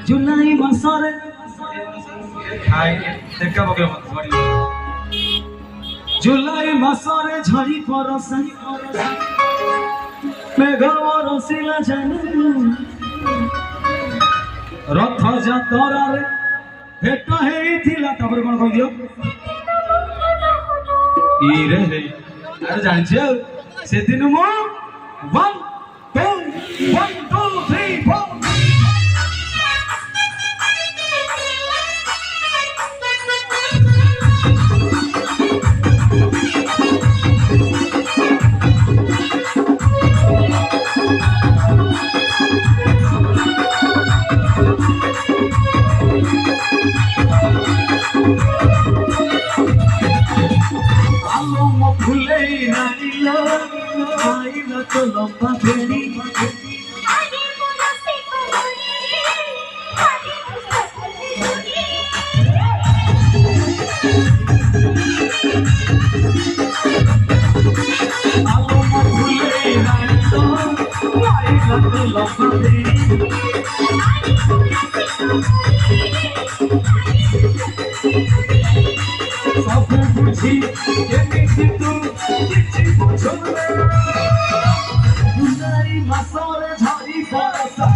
जुलाई मासरे जुलाई मासरे झड़ी परसा मेघ बरसिला जानु रथ जातरा रे भेट हेइथिला तबर कोन कहि दियो ई रे हे अरे जान छ से दिन मो 1 2 1 2 3 4 तो लंबा फेरी सब बुझी जुलाई मासरे झड़ी परसा